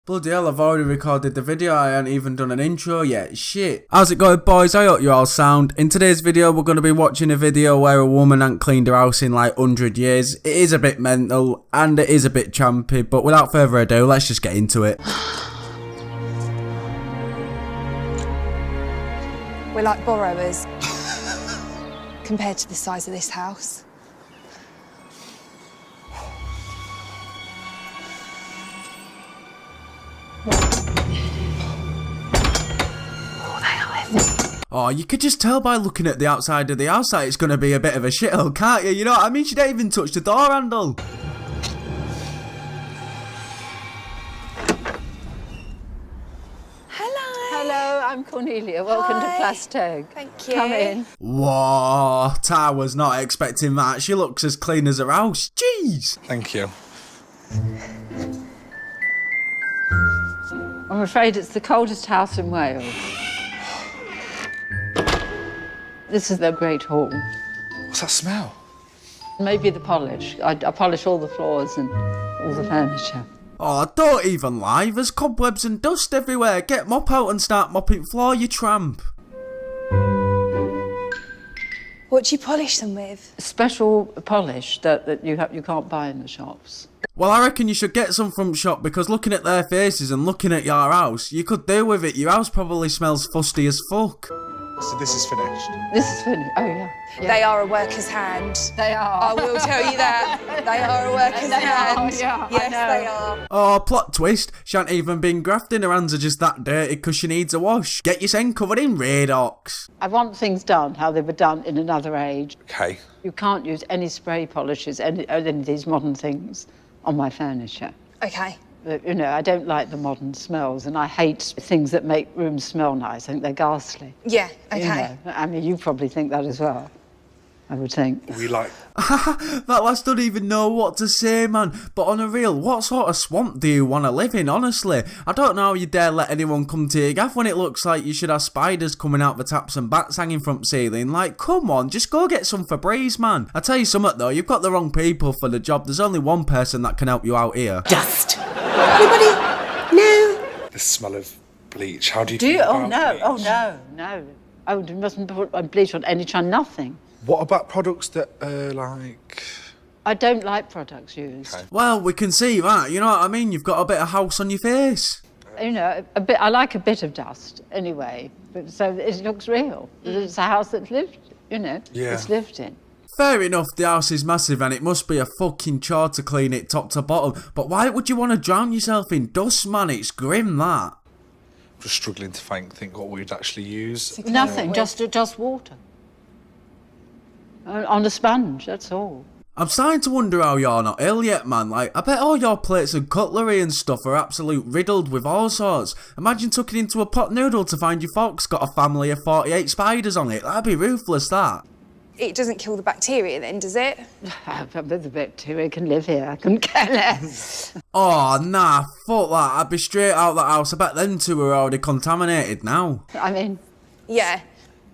Bloody hell, I've already recorded the video, I ain't even done an intro yet, shit. How's it going, boys? I hope you all sound. In today's video, we're going to be watching a video where a woman ain't cleaned her house in like 100 years. It is a bit mental, and it is a bit champy, but without further ado, let's just get into it. We're like borrowers compared to the size of this house. Oh, you could just tell by looking at the outside of the house that it's going to be a bit of a shithole, can't you? You know what I mean? She didn't even touch the door handle. Hello, I'm Cornelia. Welcome to Plasteg. Thank you. Come in. Whoa, I was not expecting that. She looks as clean as her house. Jeez. Thank you. I'm afraid it's the coldest house in Wales. This is their great hall. What's that smell? Maybe the polish. I polish all the floors and all the furniture. Oh, don't even lie. There's cobwebs and dust everywhere. Get mop out and start mopping floor, you tramp. What do you polish them with? A special polish that you can't buy in the shops. Well, I reckon you should get some from shop because looking at their faces and looking at your house, you could do with it. Your house probably smells fusty as fuck. So this is finished? This is finished. Oh, yeah. They are a worker's hand. They are. I will tell you that. They are a worker's hand. Yeah, yes, they are. Oh, plot twist. She ain't even been grafting. Her hands are just that dirty because she needs a wash. Get your sink covered in Radox. I want things done how they were done in another age. Okay. You can't use any spray polishes, any of these modern things on my furniture. Okay. You know, I don't like the modern smells, and I hate things that make rooms smell nice. I think they're ghastly. Yeah, okay. You know, I mean, you probably think that as well, I would think. We like... That lass don't even know what to say, man. But on a real, what sort of swamp do you want to live in, honestly? I don't know how you dare let anyone come to your gaff when it looks like you should have spiders coming out the taps and bats hanging from the ceiling. Like, come on, just go get some Febreze, man. I tell you something though, you've got the wrong people for the job. There's only one person that can help you out here. Dust. Anybody? No. The smell of bleach. How do you Do you? feel Oh, about no. bleach? Oh, no, no. Oh, you mustn't put bleach on any time, nothing. What about products that are like... I don't like products used. Okay. Well, we can see that, you know what I mean? You've got a bit of house on your face. You know, I like a bit of dust, anyway, so it looks real. It's a house that's lived, you know, Yeah. it's lived in. Fair enough, the house is massive and it must be a fucking chore to clean it top to bottom, but why would you want to drown yourself in dust, man? It's grim, that. Just struggling to think what we'd actually use. Nothing, just water. On a sponge, that's all. I'm starting to wonder how you're not ill yet, man. Like, I bet all your plates and cutlery and stuff are absolute riddled with all sorts. Imagine tucking into a pot noodle to find your fork's got a family of 48 spiders on it. That'd be ruthless, that. It doesn't kill the bacteria then, does it? But the bacteria can live here, I couldn't care less. Oh, nah, fuck that. I'd be straight out the house. I bet them two are already contaminated now. I mean... Yeah.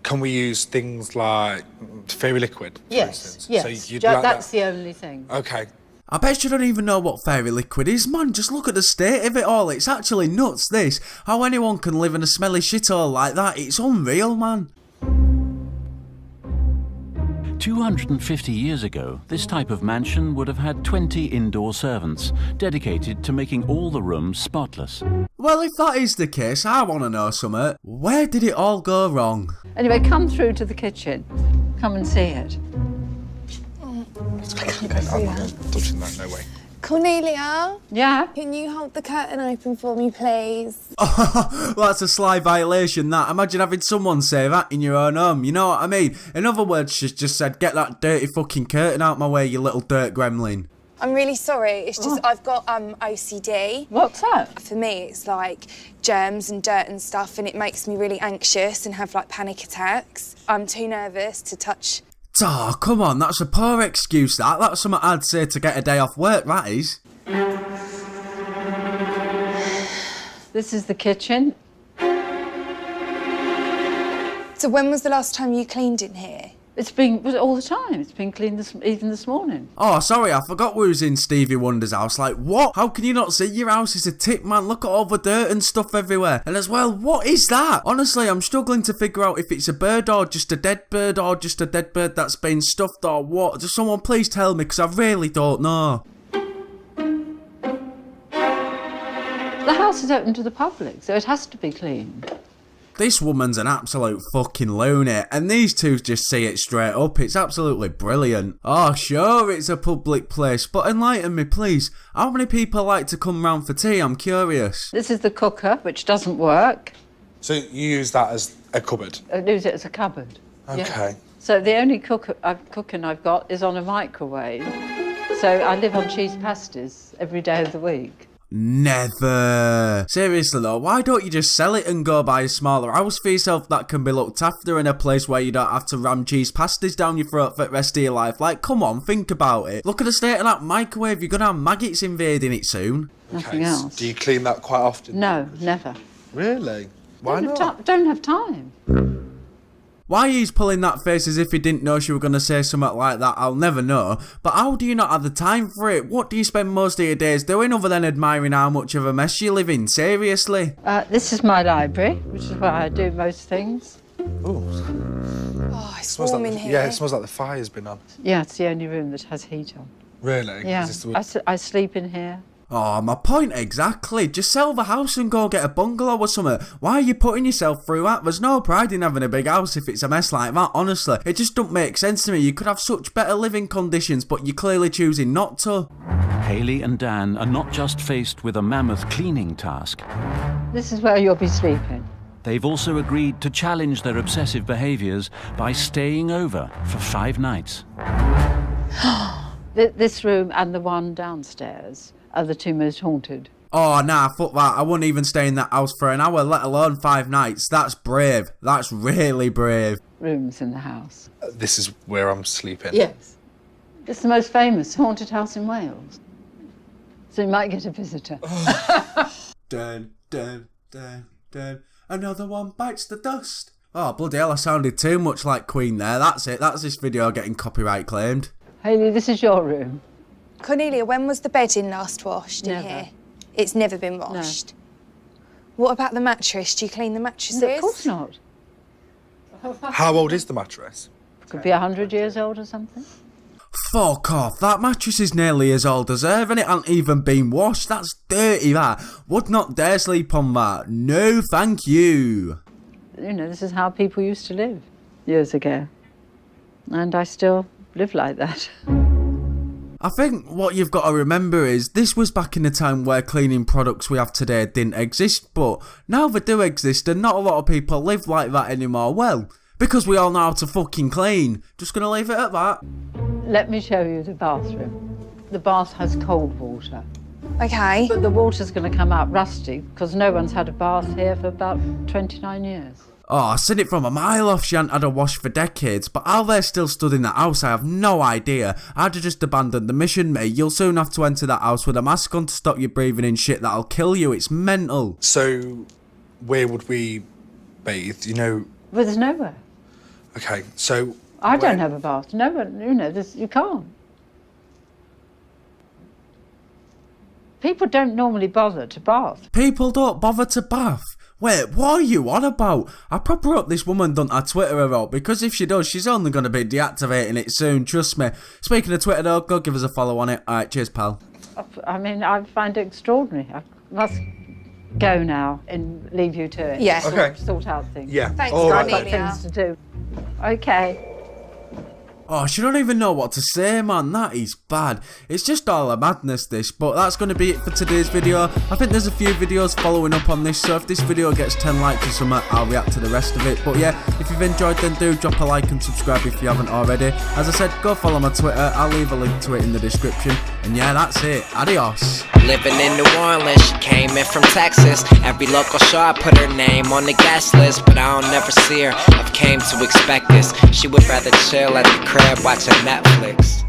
Can we use things like fairy liquid, for Yes, instance? yes, So you'd like that's that? the only thing. Okay. I bet you don't even know what fairy liquid is, man. Just look at the state of it all. It's actually nuts, this. How anyone can live in a smelly shithole like that. It's unreal, man. 250 years ago, this type of mansion would have had 20 indoor servants, dedicated to making all the rooms spotless. Well, if that is the case, I want to know something. Where did it all go wrong? Anyway, come through to the kitchen. Come and see it. I'm not touching that, no way. Cornelia, Yeah? can you hold the curtain open for me, please? Well, that's a sly violation, that. Imagine having someone say that in your own home, you know what I mean? In other words, she's just said, get that dirty fucking curtain out my way, you little dirt gremlin. I'm really sorry. It's just I've got OCD. What's that? For me, it's like germs and dirt and stuff, and it makes me really anxious and have like panic attacks. I'm too nervous to touch. Oh, come on, that's a poor excuse, that. That's something I'd say to get a day off work, that is. This is the kitchen. So when was the last time you cleaned in here? It's been all the time. It's been cleaned even this morning. Oh, sorry, I forgot we was in Stevie Wonder's house. Like, what? How can you not see your house is a tip, man? Look at all the dirt and stuff everywhere. And as well, what is that? Honestly, I'm struggling to figure out if it's a bird or just a dead bird or just a dead bird that's been stuffed or what. Just someone please tell me, because I really don't know. The house is open to the public, so it has to be cleaned. This woman's an absolute fucking loony, and these two just see it straight up. It's absolutely brilliant. Oh, sure, it's a public place, but enlighten me, please. How many people like to come round for tea? I'm curious. This is the cooker, which doesn't work. So you use that as a cupboard? I use it as a cupboard. Okay. Yeah. So the only cooking I've got is on a microwave. So I live on cheese pasties every day of the week. Never. Seriously though, why don't you just sell it and go buy a smaller house for yourself that can be looked after in a place where you don't have to ram cheese pasties down your throat for the rest of your life? Like, come on, think about it. Look at the state of that microwave. You're gonna have maggots invading it soon. Nothing else. Do you clean that quite often? No, never. Really? Why not? Don't have time. Why he's pulling that face as if he didn't know she was going to say something like that, I'll never know. But how do you not have the time for it? What do you spend most of your days doing other than admiring how much of a mess you live in? Seriously? This is my library, which is where I do most things. Oh, Oh, it's warm in here. yeah, it smells like the fire's been on. Yeah, it's the only room that has heat on. Really? Yeah, Is this the- I sleep in here. Oh, my point exactly. Just sell the house and go get a bungalow or something. Why are you putting yourself through that? There's no pride in having a big house if it's a mess like that, honestly. It just don't make sense to me. You could have such better living conditions, but you're clearly choosing not to. Hayley and Dan are not just faced with a mammoth cleaning task. This is where you'll be sleeping. They've also agreed to challenge their obsessive behaviours by staying over for 5 nights. This room and the one downstairs are the two most haunted. Oh, nah, fuck that. I wouldn't even stay in that house for an hour, let alone 5 nights. That's brave. That's really brave. Rooms in the house. This is where I'm sleeping? Yes. It's the most famous haunted house in Wales. So you might get a visitor. Dun, dun, dun, dun. Another one bites the dust. Oh, bloody hell, I sounded too much like Queen there. That's it. That's this video getting copyright claimed. Hayley, this is your room. Cornelia, when was the bedding last washed in Never. here? It's never been washed. What about the mattress? Do you clean the mattresses? Of course not. How old is the mattress? Could be 100 years old or something. Fuck off. That mattress is nearly as old as Earth and it hasn't even been washed. That's dirty, that. Would not dare sleep on that. No, thank you. You know, this is how people used to live years ago. And I still live like that. I think what you've got to remember is this was back in the time where cleaning products we have today didn't exist, but now they do exist and not a lot of people live like that anymore. Well, because we all know how to fucking clean. Just gonna leave it at that. Let me show you the bathroom. The bath has cold water, Okay. but the water's going to come out rusty because no one's had a bath here for about 29 years. Oh, I seen it from a mile off. She hadn't had a wash for decades, but how they're still stood in that house, I have no idea. I'd have just abandoned the mission, mate. You'll soon have to enter that house with a mask on to stop you breathing in shit that'll kill you. It's mental. So, where would we bathe? You know. But there's nowhere. Okay, so. I don't have a bath. No one, you know, you can't. People don't normally bother to bath. People don't bother to bath. Wait, what are you on about? I proper hope this woman don't have Twitter about, because if she does, she's only going to be deactivating it soon, trust me. Speaking of Twitter though, go give us a follow on it. Alright, cheers pal. I mean, I find it extraordinary. I must go now and leave you to it. Yeah. Okay. Sort out things. Yeah. Thanks, All right, Cornelia. then. Got things to do. Okay. Oh, she don't even know what to say, man. That is bad. It's just all a madness, this. But that's going to be it for today's video. I think there's a few videos following up on this, so if this video gets 10 likes or something, I'll react to the rest of it. But yeah, if you've enjoyed, then do drop a like and subscribe if you haven't already. As I said, go follow my Twitter. I'll leave a link to it in the description. And yeah, that's it. Adios. Living in New Orleans, she came in from Texas. Every local show I put her name on the guest list, but I don't never see her. I've came to expect this. She would rather chill at the crib watching Netflix.